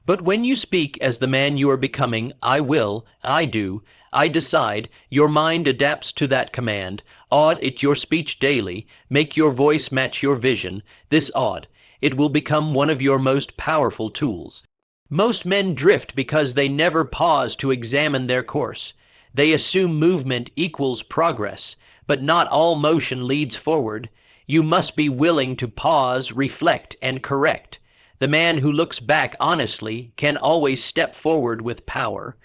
But when you speak as the man you are becoming, "I will," "I do," "I decide," your mind adapts to that command. Audit your speech daily. Make your voice match your vision. This audit, it will become one of your most powerful tools. Most men drift because they never pause to examine their course. They assume movement equals progress, but not all motion leads forward. You must be willing to pause, reflect, and correct. The man who looks back honestly can always step forward with power.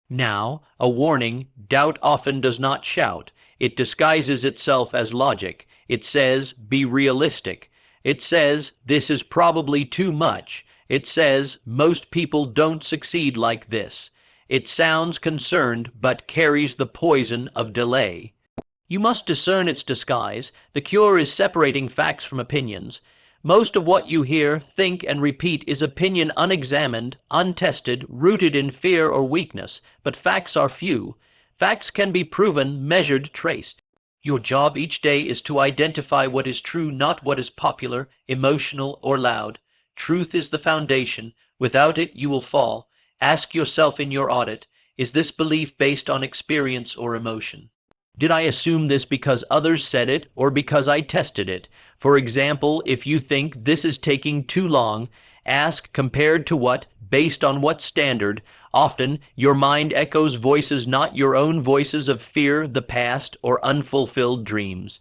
Now, a warning: doubt often does not shout. It disguises itself as logic. It says, "Be realistic." It says, "This is probably too much." It says, "Most people don't succeed like this." It sounds concerned, but carries the poison of delay. You must discern its disguise. The cure is separating facts from opinions. Most of what you hear, think, and repeat is opinion unexamined, untested, rooted in fear or weakness, but facts are few. Facts can be proven, measured, traced. Your job each day is to identify what is true, not what is popular, emotional, or loud. Truth is the foundation. Without it, you will fall. Ask yourself in your audit, is this belief based on experience or emotion? Did I assume this because others said it or because I tested it? For example, if you think this is taking too long, ask compared to what, based on what standard. Often, your mind echoes voices not your own, voices of fear, the past, or unfulfilled dreams.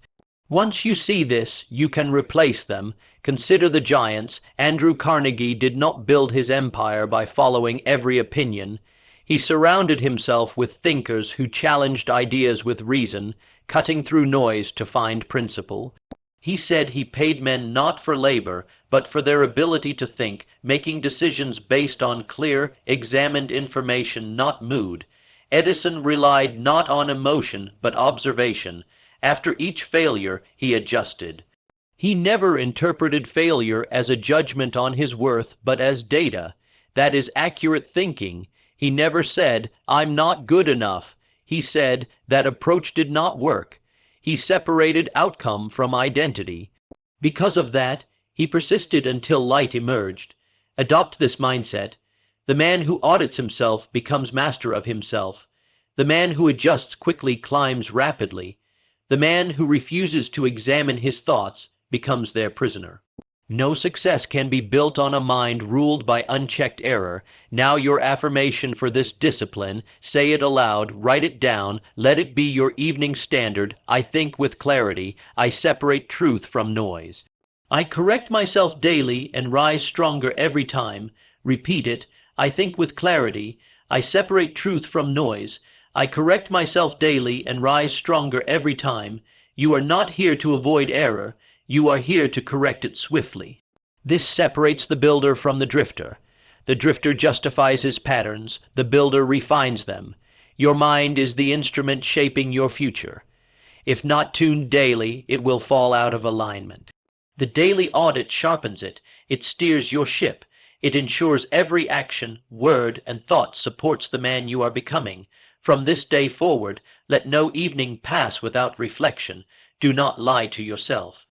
Once you see this, you can replace them. Consider the giants. Andrew Carnegie did not build his empire by following every opinion. He surrounded himself with thinkers who challenged ideas with reason, cutting through noise to find principle. He said he paid men not for labor, but for their ability to think, making decisions based on clear, examined information, not mood. Edison relied not on emotion, but observation. After each failure, he adjusted. He never interpreted failure as a judgment on his worth, but as data. That is accurate thinking. He never said, "I'm not good enough." He said, "That approach did not work." He separated outcome from identity. Because of that, he persisted until light emerged. Adopt this mindset. The man who audits himself becomes master of himself. The man who adjusts quickly climbs rapidly. The man who refuses to examine his thoughts becomes their prisoner. No success can be built on a mind ruled by unchecked error. Now your affirmation for this discipline, say it aloud, write it down, let it be your evening standard. I think with clarity. I separate truth from noise. I correct myself daily and rise stronger every time. Repeat it. I think with clarity. I separate truth from noise. I correct myself daily and rise stronger every time. You are not here to avoid error. You are here to correct it swiftly. This separates the builder from the drifter. The drifter justifies his patterns. The builder refines them. Your mind is the instrument shaping your future. If not tuned daily, it will fall out of alignment. The daily audit sharpens it. It steers your ship. It ensures every action, word, and thought supports the man you are becoming. From this day forward, let no evening pass without reflection. Do not lie to yourself.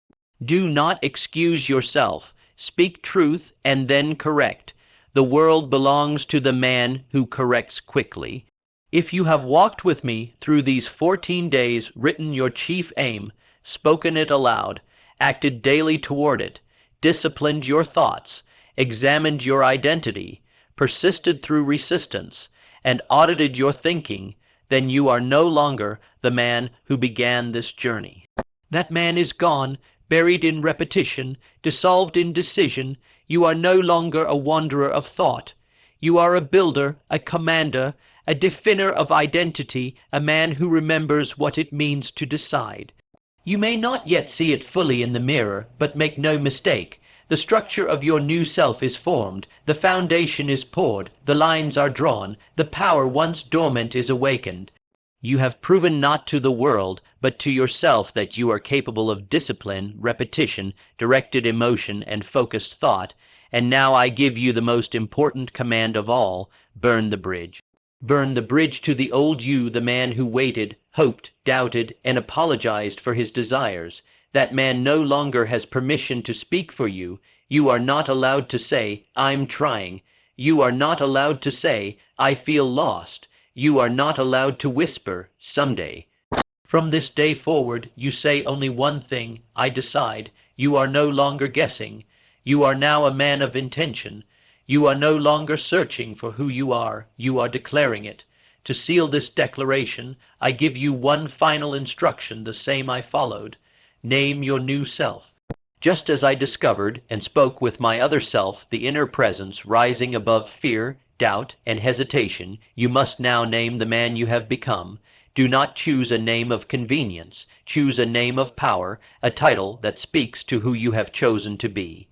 Do not excuse yourself. Speak truth and then correct. The world belongs to the man who corrects quickly. If you have walked with me through these 14 days, written your chief aim, spoken it aloud, acted daily toward it, disciplined your thoughts, examined your identity, persisted through resistance, and audited your thinking, then you are no longer the man who began this journey. That man is gone, buried in repetition, dissolved in decision. You are no longer a wanderer of thought. You are a builder, a commander, a definer of identity, a man who remembers what it means to decide. You may not yet see it fully in the mirror, but make no mistake. The structure of your new self is formed, the foundation is poured, the lines are drawn, the power once dormant is awakened. You have proven not to the world, but to yourself that you are capable of discipline, repetition, directed emotion, and focused thought, and now I give you the most important command of all: burn the bridge. Burn the bridge to the old you, the man who waited, hoped, doubted, and apologized for his desires. That man no longer has permission to speak for you. You are not allowed to say, "I'm trying." You are not allowed to say, "I feel lost." You are not allowed to whisper, "Someday." From this day forward, you say only one thing: I decide. You are no longer guessing. You are now a man of intention. You are no longer searching for who you are declaring it. To seal this declaration, I give you one final instruction, the same I followed. Name your new self. Just as I discovered and spoke with my other self, the inner presence rising above fear, doubt, and hesitation, you must now name the man you have become. Do not choose a name of convenience. Choose a name of power, a title that speaks to who you have chosen to be.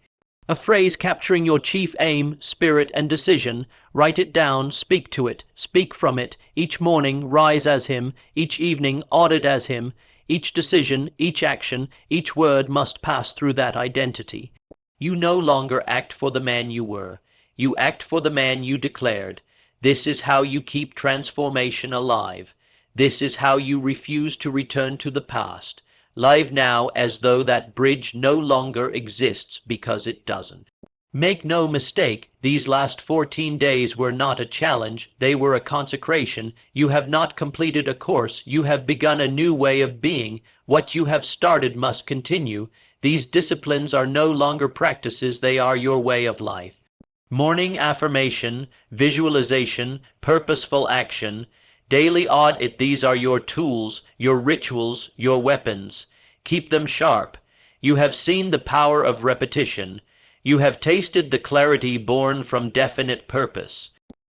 A phrase capturing your chief aim, spirit, and decision. Write it down, speak to it, speak from it. Each morning, rise as him. Each evening, audit as him. Each decision, each action, each word must pass through that identity. You no longer act for the man you were. You act for the man you declared. This is how you keep transformation alive. This is how you refuse to return to the past. Live now as though that bridge no longer exists, because it doesn't. Make no mistake, these last 14 days were not a challenge, they were a consecration. You have not completed a course, you have begun a new way of being. What you have started must continue. These disciplines are no longer practices, they are your way of life. Morning affirmation, visualization, purposeful action, daily audit. These are your tools, your rituals, your weapons. Keep them sharp. You have seen the power of repetition. You have tasted the clarity born from definite purpose.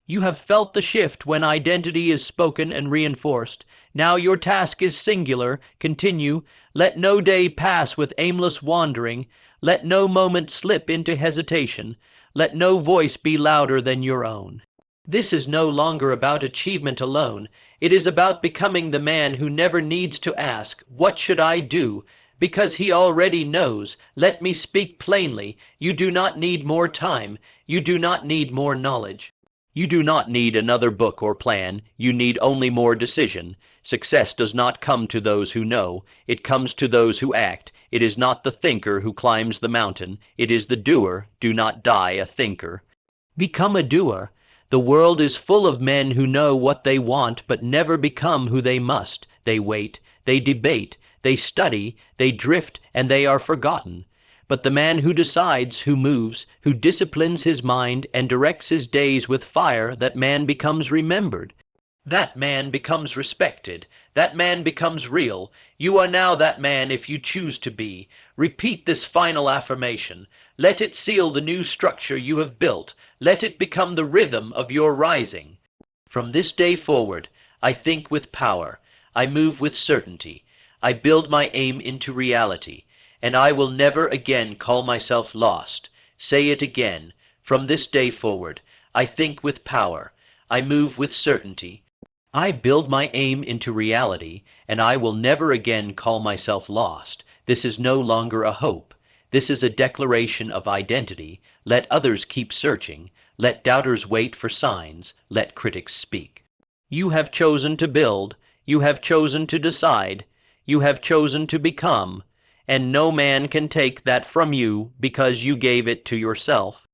You have felt the shift when identity is spoken and reinforced. Now your task is singular. Continue. Let no day pass with aimless wandering. Let no moment slip into hesitation. Let no voice be louder than your own. This is no longer about achievement alone. It is about becoming the man who never needs to ask, "What should I do?" because he already knows. Let me speak plainly. You do not need more time. You do not need more knowledge. You do not need another book or plan. You need only more decision. Success does not come to those who know. It comes to those who act. It is not the thinker who climbs the mountain. It is the doer. Do not die a thinker. Become a doer. The world is full of men who know what they want but never become who they must. They wait. They debate. They study. They drift, and they are forgotten. But the man who decides, who moves, who disciplines his mind and directs his days with fire, that man becomes remembered. That man becomes respected. That man becomes real. You are now that man if you choose to be. Repeat this final affirmation. Let it seal the new structure you have built. Let it become the rhythm of your rising. From this day forward, I think with power. I move with certainty. I build my aim into reality. And I will never again call myself lost. Say it again. From this day forward, I think with power. I move with certainty. I build my aim into reality, and I will never again call myself lost. This is no longer a hope. This is a declaration of identity. Let others keep searching. Let doubters wait for signs. Let critics speak. You have chosen to build. You have chosen to decide. You have chosen to become. And no man can take that from you because you gave it to yourself.